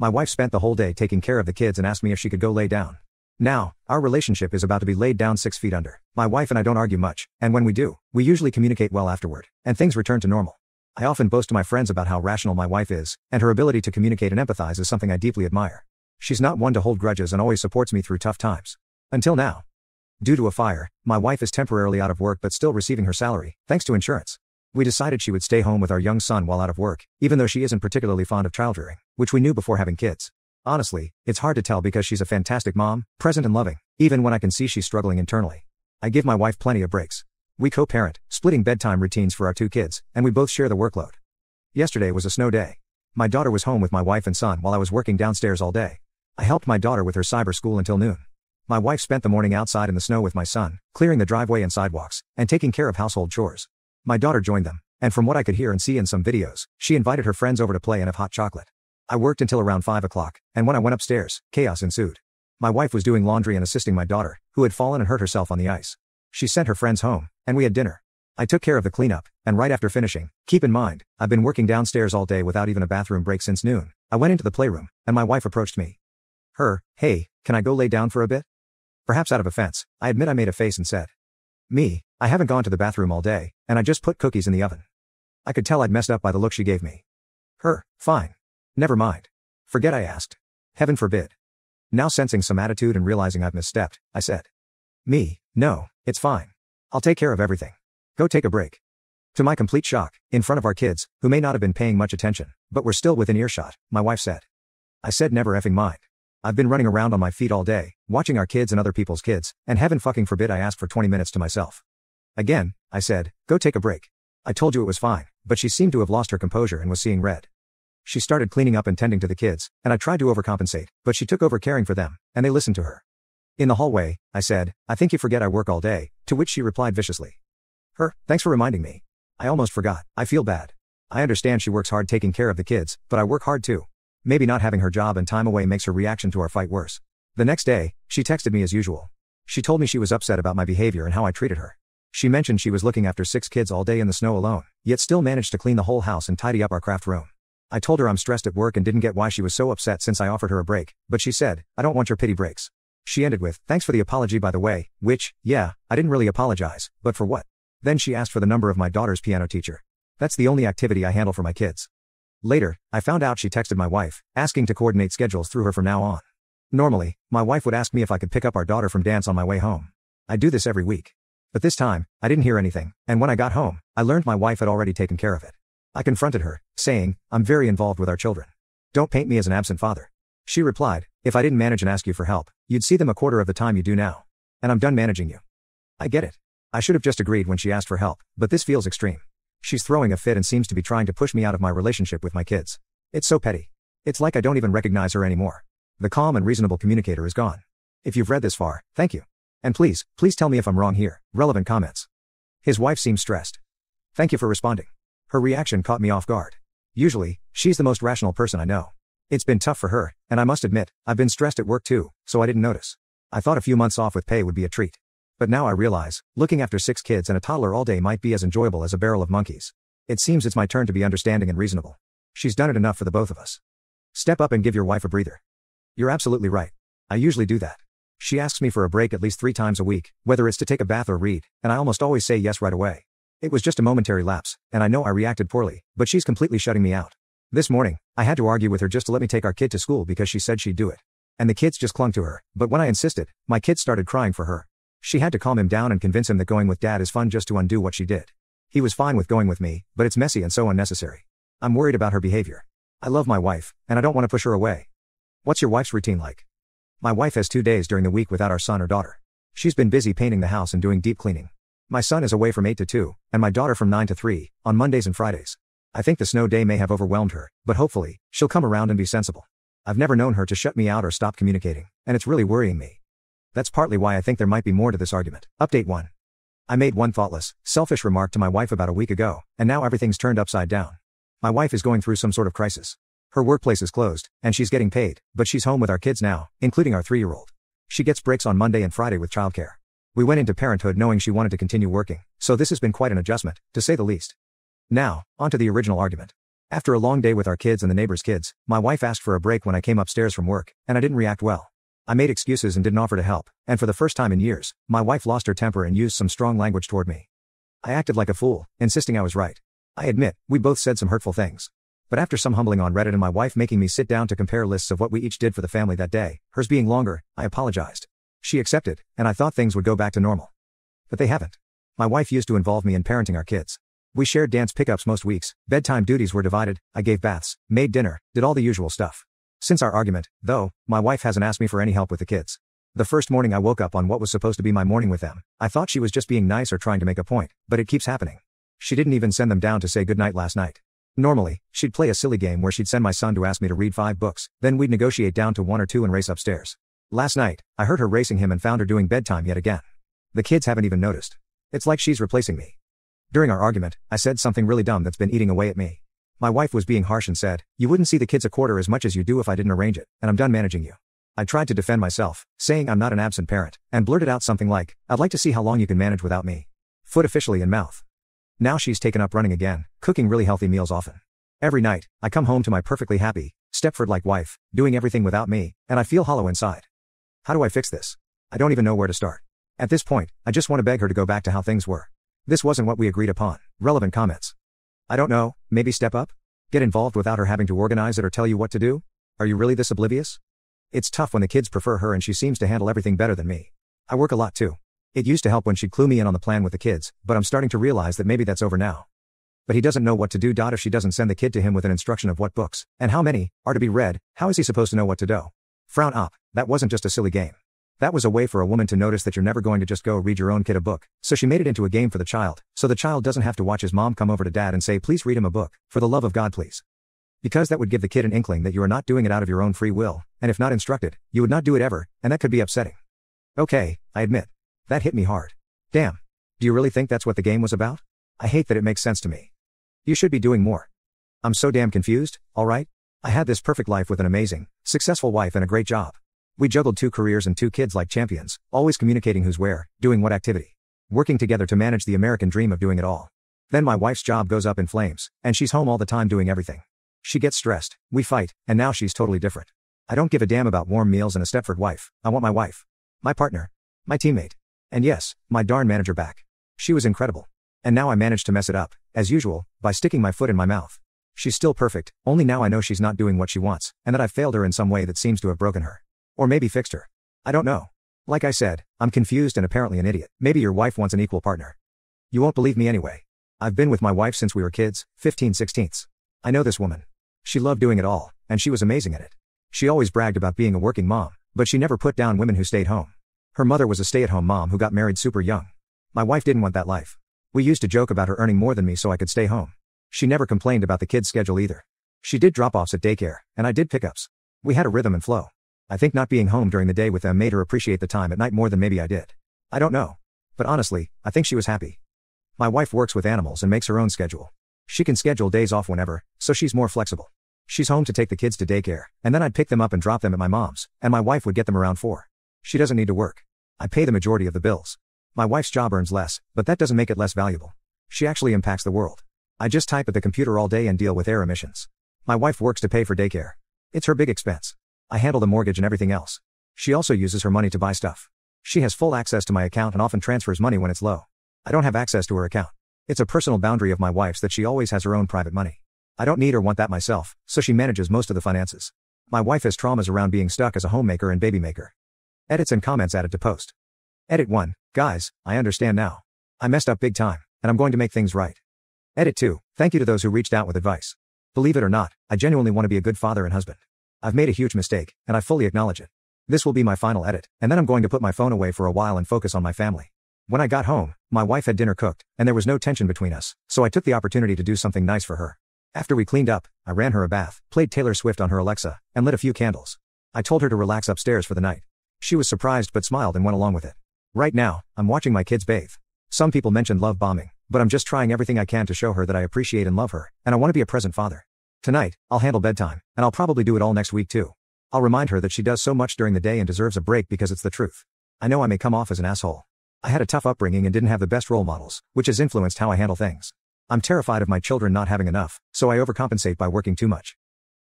My wife spent the whole day taking care of the kids and asked me if she could go lay down. Now, our relationship is about to be laid down 6 feet under. My wife and I don't argue much, and when we do, we usually communicate well afterward, and things return to normal. I often boast to my friends about how rational my wife is, and her ability to communicate and empathize is something I deeply admire. She's not one to hold grudges and always supports me through tough times. Until now. Due to a fire, my wife is temporarily out of work but still receiving her salary, thanks to insurance. We decided she would stay home with our young son while out of work, even though she isn't particularly fond of child-rearing, which we knew before having kids. Honestly, it's hard to tell because she's a fantastic mom, present and loving, even when I can see she's struggling internally. I give my wife plenty of breaks. We co-parent, splitting bedtime routines for our 2 kids, and we both share the workload. Yesterday was a snow day. My daughter was home with my wife and son while I was working downstairs all day. I helped my daughter with her cyber school until noon. My wife spent the morning outside in the snow with my son, clearing the driveway and sidewalks, and taking care of household chores. My daughter joined them, and from what I could hear and see in some videos, she invited her friends over to play and have hot chocolate. I worked until around 5 o'clock, and when I went upstairs, chaos ensued. My wife was doing laundry and assisting my daughter, who had fallen and hurt herself on the ice. She sent her friends home, and we had dinner. I took care of the cleanup, and right after finishing, keep in mind, I've been working downstairs all day without even a bathroom break since noon. I went into the playroom, and my wife approached me. Hey, can I go lay down for a bit? Perhaps out of offense, I admit I made a face and said. I haven't gone to the bathroom all day, and I just put cookies in the oven. I could tell I'd messed up by the look she gave me. Fine. Never mind. Forget I asked. Heaven forbid. Now sensing some attitude and realizing I've misstepped, I said. No, it's fine. I'll take care of everything. Go take a break. To my complete shock, in front of our kids, who may not have been paying much attention, but were still within earshot, my wife said. I said never effing mind. I've been running around on my feet all day, watching our kids and other people's kids, and heaven fucking forbid I ask for 20 minutes to myself. Again, I said, go take a break. I told you it was fine, but she seemed to have lost her composure and was seeing red. She started cleaning up and tending to the kids, and I tried to overcompensate, but she took over caring for them, and they listened to her. In the hallway, I said, I think you forget I work all day, to which she replied viciously. Thanks for reminding me. I almost forgot. I feel bad. I understand she works hard taking care of the kids, but I work hard too. Maybe not having her job and time away makes her reaction to our fight worse. The next day, she texted me as usual. She told me she was upset about my behavior and how I treated her. She mentioned she was looking after 6 kids all day in the snow alone, yet still managed to clean the whole house and tidy up our craft room. I told her I'm stressed at work and didn't get why she was so upset since I offered her a break, but she said, I don't want your pity breaks. She ended with, thanks for the apology by the way, which, yeah, I didn't really apologize, but for what? Then she asked for the number of my daughter's piano teacher. That's the only activity I handle for my kids. Later, I found out she texted my wife, asking to coordinate schedules through her from now on. Normally, my wife would ask me if I could pick up our daughter from dance on my way home. I do this every week. But this time, I didn't hear anything, and when I got home, I learned my wife had already taken care of it. I confronted her, saying, I'm very involved with our children. Don't paint me as an absent father. She replied, if I didn't manage and ask you for help, you'd see them a quarter of the time you do now. And I'm done managing you. I get it. I should have just agreed when she asked for help, but this feels extreme. She's throwing a fit and seems to be trying to push me out of my relationship with my kids. It's so petty. It's like I don't even recognize her anymore. The calm and reasonable communicator is gone. If you've read this far, thank you. And please tell me if I'm wrong here. Relevant comments. His wife seems stressed. Thank you for responding. Her reaction caught me off guard. Usually, she's the most rational person I know. It's been tough for her, and I must admit, I've been stressed at work too, so I didn't notice. I thought a few months off with pay would be a treat. But now I realize, looking after 6 kids and a toddler all day might be as enjoyable as a barrel of monkeys. It seems it's my turn to be understanding and reasonable. She's done it enough for the both of us. Step up and give your wife a breather. You're absolutely right. I usually do that. She asks me for a break at least 3 times a week, whether it's to take a bath or read, and I almost always say yes right away. It was just a momentary lapse, and I know I reacted poorly, but she's completely shutting me out. This morning, I had to argue with her just to let me take our kid to school because she said she'd do it. And the kids just clung to her, but when I insisted, my kid started crying for her. She had to calm him down and convince him that going with dad is fun just to undo what she did. He was fine with going with me, but it's messy and so unnecessary. I'm worried about her behavior. I love my wife, and I don't want to push her away. What's your wife's routine like? My wife has 2 days during the week without our son or daughter. She's been busy painting the house and doing deep cleaning. My son is away from 8 to 2, and my daughter from 9 to 3, on Mondays and Fridays. I think the snow day may have overwhelmed her, but hopefully, she'll come around and be sensible. I've never known her to shut me out or stop communicating, and it's really worrying me. That's partly why I think there might be more to this argument. Update 1. I made one thoughtless, selfish remark to my wife about a week ago, and now everything's turned upside down. My wife is going through some sort of crisis. Her workplace is closed, and she's getting paid, but she's home with our kids now, including our 3-year-old. She gets breaks on Monday and Friday with childcare. We went into parenthood knowing she wanted to continue working, so this has been quite an adjustment, to say the least. Now, onto the original argument. After a long day with our kids and the neighbor's kids, my wife asked for a break when I came upstairs from work, and I didn't react well. I made excuses and didn't offer to help, and for the first time in years, my wife lost her temper and used some strong language toward me. I acted like a fool, insisting I was right. I admit, we both said some hurtful things. But after some humbling on Reddit and my wife making me sit down to compare lists of what we each did for the family that day, hers being longer, I apologized. She accepted, and I thought things would go back to normal. But they haven't. My wife used to involve me in parenting our kids. We shared dance pickups most weeks, bedtime duties were divided, I gave baths, made dinner, did all the usual stuff. Since our argument, though, my wife hasn't asked me for any help with the kids. The first morning I woke up on what was supposed to be my morning with them, I thought she was just being nice or trying to make a point, but it keeps happening. She didn't even send them down to say goodnight last night. Normally, she'd play a silly game where she'd send my son to ask me to read 5 books, then we'd negotiate down to 1 or 2 and race upstairs. Last night, I heard her racing him and found her doing bedtime yet again. The kids haven't even noticed. It's like she's replacing me. During our argument, I said something really dumb that's been eating away at me. My wife was being harsh and said, "You wouldn't see the kids a quarter as much as you do if I didn't arrange it, and I'm done managing you." I tried to defend myself, saying I'm not an absent parent, and blurted out something like, "I'd like to see how long you can manage without me." Foot officially in mouth. Now she's taken up running again, cooking really healthy meals often. Every night, I come home to my perfectly happy, Stepford-like wife, doing everything without me, and I feel hollow inside. How do I fix this? I don't even know where to start. At this point, I just want to beg her to go back to how things were. This wasn't what we agreed upon. Relevant comments. I don't know, maybe step up? Get involved without her having to organize it or tell you what to do? Are you really this oblivious? It's tough when the kids prefer her and she seems to handle everything better than me. I work a lot too. It used to help when she'd clue me in on the plan with the kids, but I'm starting to realize that maybe that's over now. But he doesn't know what to do. If she doesn't send the kid to him with an instruction of what books, and how many, are to be read, how is he supposed to know what to do? Frown up, that wasn't just a silly game. That was a way for a woman to notice that you're never going to just go read your own kid a book, so she made it into a game for the child, so the child doesn't have to watch his mom come over to dad and say, "Please read him a book, for the love of God please." Because that would give the kid an inkling that you are not doing it out of your own free will, and if not instructed, you would not do it ever, and that could be upsetting. Okay, I admit. That hit me hard. Damn. Do you really think that's what the game was about? I hate that it makes sense to me. You should be doing more. I'm so damn confused, alright? I had this perfect life with an amazing, successful wife and a great job. We juggled 2 careers and 2 kids like champions, always communicating who's where, doing what activity. Working together to manage the American dream of doing it all. Then my wife's job goes up in flames, and she's home all the time doing everything. She gets stressed, we fight, and now she's totally different. I don't give a damn about warm meals and a Stepford wife. I want my wife. My partner. My teammate. And yes, my darn manager back. She was incredible. And now I managed to mess it up, as usual, by sticking my foot in my mouth. She's still perfect, only now I know she's not doing what she wants, and that I've failed her in some way that seems to have broken her. Or maybe fixed her. I don't know. Like I said, I'm confused and apparently an idiot. Maybe your wife wants an equal partner. You won't believe me anyway. I've been with my wife since we were kids, 15/16. I know this woman. She loved doing it all, and she was amazing at it. She always bragged about being a working mom, but she never put down women who stayed home. Her mother was a stay-at-home mom who got married super young. My wife didn't want that life. We used to joke about her earning more than me so I could stay home. She never complained about the kids' schedule either. She did drop-offs at daycare, and I did pickups. We had a rhythm and flow. I think not being home during the day with them made her appreciate the time at night more than maybe I did. I don't know. But honestly, I think she was happy. My wife works with animals and makes her own schedule. She can schedule days off whenever, so she's more flexible. She's home to take the kids to daycare, and then I'd pick them up and drop them at my mom's, and my wife would get them around 4. She doesn't need to work. I pay the majority of the bills. My wife's job earns less, but that doesn't make it less valuable. She actually impacts the world. I just type at the computer all day and deal with air emissions. My wife works to pay for daycare. It's her big expense. I handle the mortgage and everything else. She also uses her money to buy stuff. She has full access to my account and often transfers money when it's low. I don't have access to her account. It's a personal boundary of my wife's that she always has her own private money. I don't need or want that myself, so she manages most of the finances. My wife has traumas around being stuck as a homemaker and baby maker. Edits and comments added to post. Edit 1. Guys, I understand now. I messed up big time, and I'm going to make things right. Edit 2. Thank you to those who reached out with advice. Believe it or not, I genuinely want to be a good father and husband. I've made a huge mistake, and I fully acknowledge it. This will be my final edit, and then I'm going to put my phone away for a while and focus on my family. When I got home, my wife had dinner cooked, and there was no tension between us, so I took the opportunity to do something nice for her. After we cleaned up, I ran her a bath, played Taylor Swift on her Alexa, and lit a few candles. I told her to relax upstairs for the night. She was surprised but smiled and went along with it. Right now, I'm watching my kids bathe. Some people mentioned love bombing, but I'm just trying everything I can to show her that I appreciate and love her, and I want to be a present father. Tonight, I'll handle bedtime, and I'll probably do it all next week too. I'll remind her that she does so much during the day and deserves a break because it's the truth. I know I may come off as an asshole. I had a tough upbringing and didn't have the best role models, which has influenced how I handle things. I'm terrified of my children not having enough, so I overcompensate by working too much.